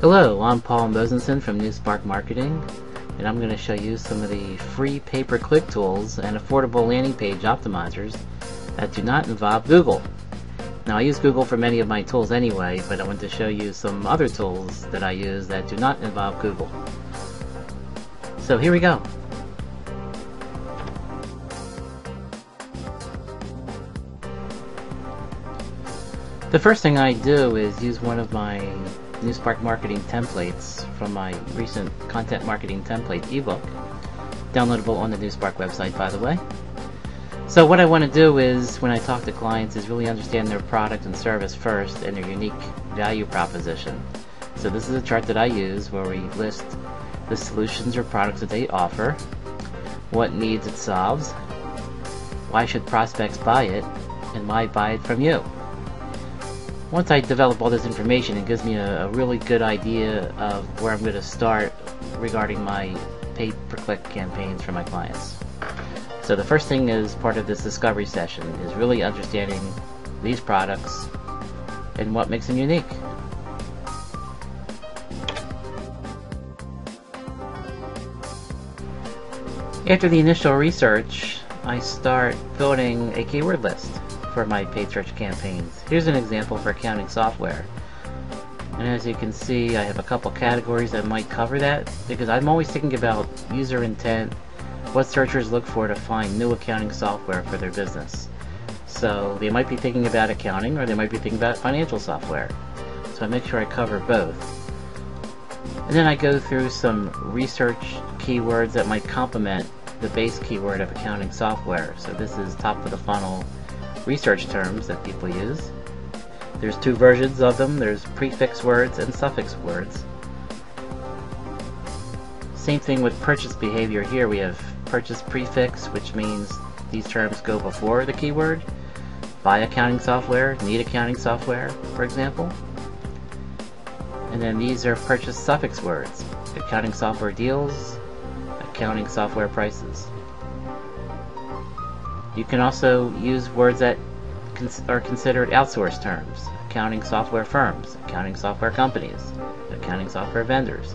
Hello, I'm Paul Mosenson from New Spark Marketing, and I'm going to show you some of the free pay-per-click tools and affordable landing page optimizers that do not involve Google. Now, I use Google for many of my tools anyway, but I want to show you some other tools that I use that do not involve Google. So here we go. The first thing I do is use one of my New Spark Marketing templates from my recent Content Marketing Template ebook, downloadable on the New Spark website, by the way. So what I want to do is, when I talk to clients, is really understand their product and service first and their unique value proposition. So this is a chart that I use where we list the solutions or products that they offer, what needs it solves, why should prospects buy it, and why buy it from you. Once I develop all this information, it gives me a really good idea of where I'm going to start regarding my pay-per-click campaigns for my clients. So the first thing is part of this discovery session is really understanding these products and what makes them unique. After the initial research, I start building a keyword list for my paid search campaigns. Here's an example for accounting software. And as you can see, I have a couple categories that might cover that, because I'm always thinking about user intent, what searchers look for to find new accounting software for their business. So they might be thinking about accounting, or they might be thinking about financial software. So I make sure I cover both. And then I go through some research keywords that might complement the base keyword of accounting software. So this is top of the funnel research terms that people use. There's two versions of them. There's prefix words and suffix words. Same thing with purchase behavior here. We have purchase prefix, which means these terms go before the keyword. Buy accounting software, need accounting software, for example. And then these are purchase suffix words. Accounting software deals, accounting software prices. You can also use words that are considered outsourced terms. Accounting software firms, accounting software companies, accounting software vendors.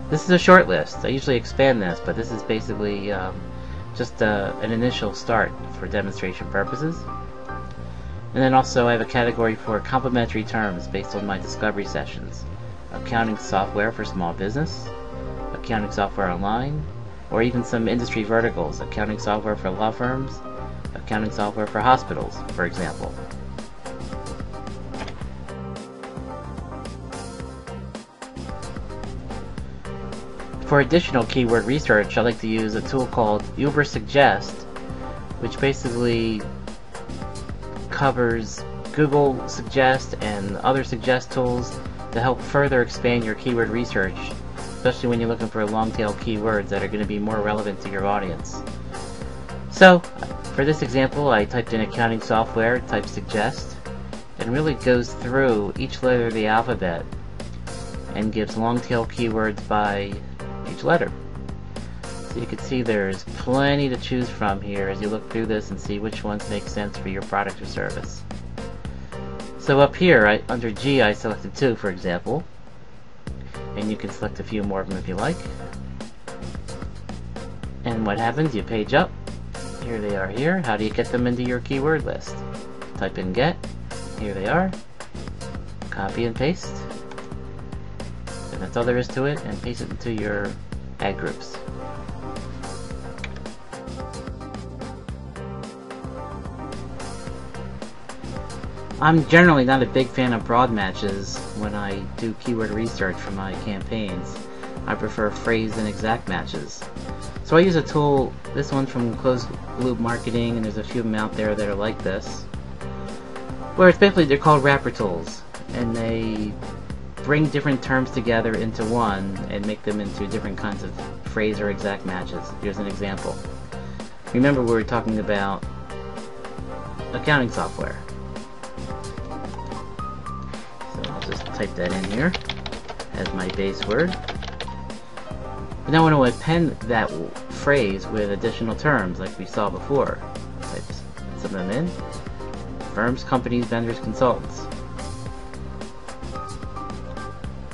This is a short list. I usually expand this, but this is basically just an initial start for demonstration purposes. And then also I have a category for complementary terms based on my discovery sessions. Accounting software for small business, accounting software online, or even some industry verticals. Accounting software for law firms, accounting software for hospitals, for example. For additional keyword research, I like to use a tool called Uber Suggest, which basically covers Google Suggest and other suggest tools to help further expand your keyword research, especially when you're looking for long-tail keywords that are going to be more relevant to your audience. So, for this example, I typed in accounting software, typed suggest, and really goes through each letter of the alphabet and gives long-tail keywords by each letter. So you can see there's plenty to choose from here as you look through this and see which ones make sense for your product or service. So up here, under G, I selected 2, for example, and you can select a few more of them if you like. And what happens? You page up. Here they are here. How do you get them into your keyword list? Type in get. Here they are. Copy and paste. And that's all there is to it, and paste it into your ad groups. I'm generally not a big fan of broad matches when I do keyword research for my campaigns. I prefer phrase and exact matches. So I use a tool, this one's from Closed Loop Marketing, and there's a few of them out there that are like this, where it's basically, they're called wrapper tools, and they bring different terms together into one and make them into different kinds of phrase or exact matches. Here's an example. Remember, we were talking about accounting software. So I'll just type that in here as my base word. But now I want to append that phrase with additional terms like we saw before. Type some of them in. Firms, companies, vendors, consultants.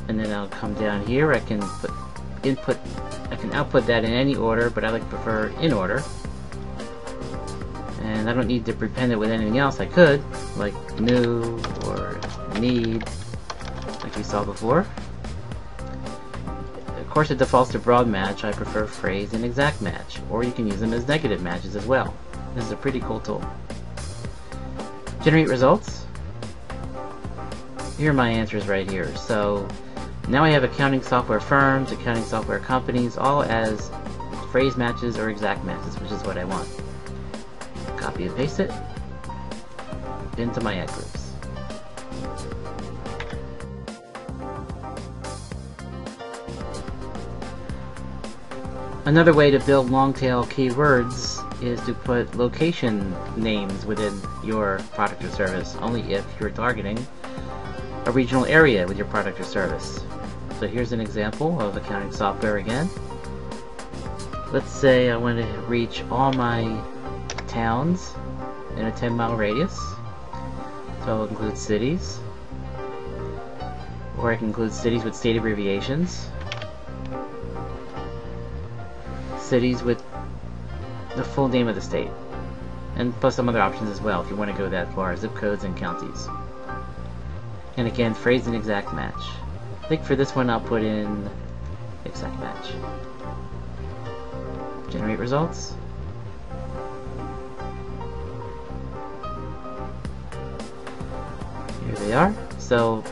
and then I'll come down here. I can output that in any order, but I like to prefer in order. And I don't need to prepend it with anything else. I could, like new or need, like we saw before. Of course, it defaults to broad match. I prefer phrase and exact match, or you can use them as negative matches as well. This is a pretty cool tool. Generate results. Here are my answers right here. So now I have accounting software firms, accounting software companies, all as phrase matches or exact matches, which is what I want. Copy and paste it into my ad groups. Another way to build long-tail keywords is to put location names within your product or service, only if you're targeting a regional area with your product or service. So here's an example of accounting software again. Let's say I want to reach all my towns in a 10-mile radius. So I'll include cities, or I can include cities with state abbreviations, cities with the full name of the state, and plus some other options as well if you want to go that far, zip codes and counties. And again, phrase and exact match. I think for this one I'll put in exact match. Generate results. Here they are. So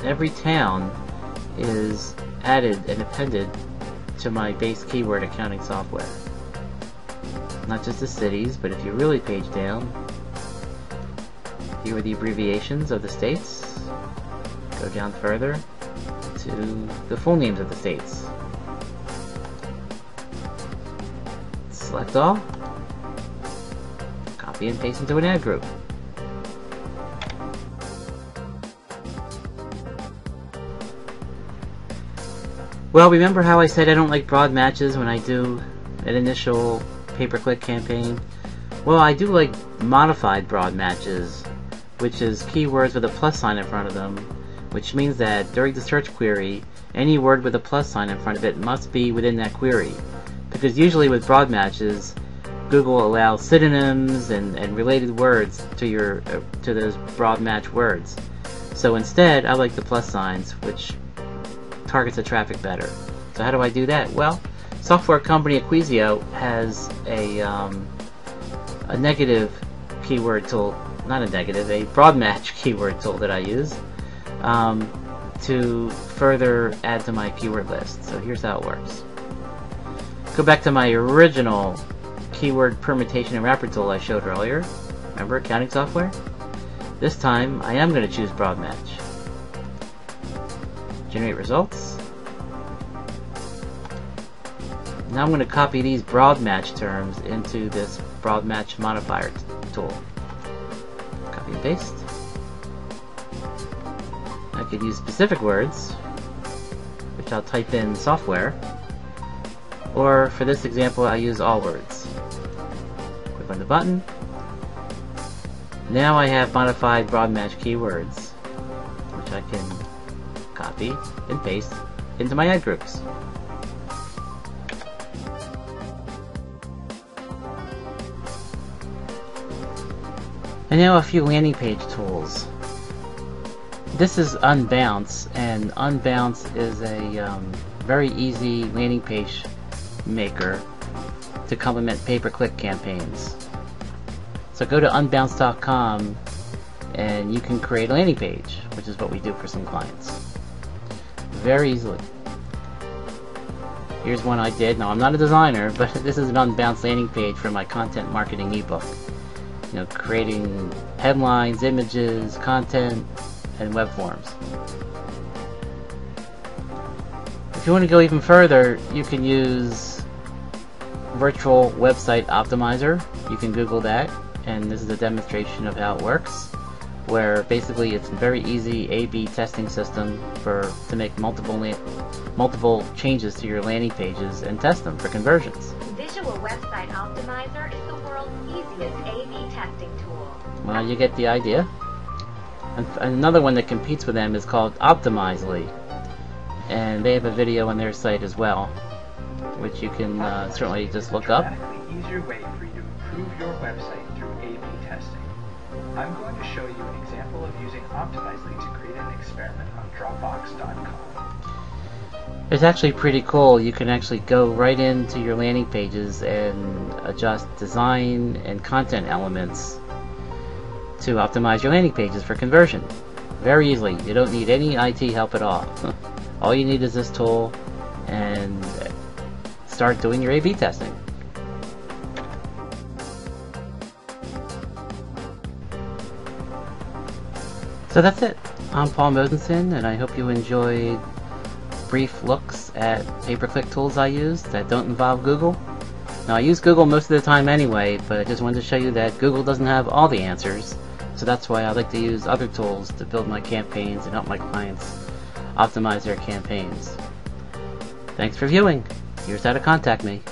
every town is added and appended to my base keyword accounting software. Not just the cities, but if you really page down, here are the abbreviations of the states. Go down further to the full names of the states. Select all, copy and paste into an ad group. Well, remember how I said I don't like broad matches when I do an initial pay-per-click campaign? Well, I do like modified broad matches, which is keywords with a plus sign in front of them, which means that during the search query, any word with a plus sign in front of it must be within that query. Because usually with broad matches, Google allows synonyms and related words to those broad match words. So instead, I like the plus signs, which targets the traffic better. So how do I do that? Well, software company Acquisio has a negative keyword tool, not a negative, a broad match keyword tool that I use to further add to my keyword list. So here's how it works. Go back to my original keyword permutation and wrapper tool I showed earlier. Remember accounting software? This time I am going to choose broad match. Generate results. Now I'm going to copy these broad match terms into this broad match modifier tool. Copy and paste. I could use specific words, which I'll type in software, or for this example I use all words. Click on the button. Now I have modified broad match keywords, which I can copy and paste into my ad groups. And now a few landing page tools. This is Unbounce, and Unbounce is a very easy landing page maker to complement pay-per-click campaigns. So go to unbounce.com and you can create a landing page, which is what we do for some clients. Very easily. Here's one I did. Now I'm not a designer, but this is an Unbounce landing page for my content marketing ebook. You know, creating headlines, images, content, and web forms. If you want to go even further, you can use Virtual Website Optimizer. You can Google that, and this is a demonstration of how it works, where basically it's a very easy A/B testing system to make multiple changes to your landing pages and test them for conversions. Visual Website Optimizer is the world's easiest A/B testing tool. Well, you get the idea. And another one that competes with them is called Optimizely, and they have a video on their site as well, which you can certainly just look up. Easier way for you to improve your website through A/B testing. I'm going to show you an example of using Optimizely to create an experiment on Dropbox.com. It's actually pretty cool. You can actually go right into your landing pages and adjust design and content elements to optimize your landing pages for conversion. Very easily. You don't need any IT help at all. All you need is this tool and start doing your A/B testing. So that's it. I'm Paul Mosenson, and I hope you enjoyed brief looks at pay-per-click tools I use that don't involve Google. Now, I use Google most of the time anyway, but I just wanted to show you that Google doesn't have all the answers, so that's why I like to use other tools to build my campaigns and help my clients optimize their campaigns. Thanks for viewing. Here's how to contact me.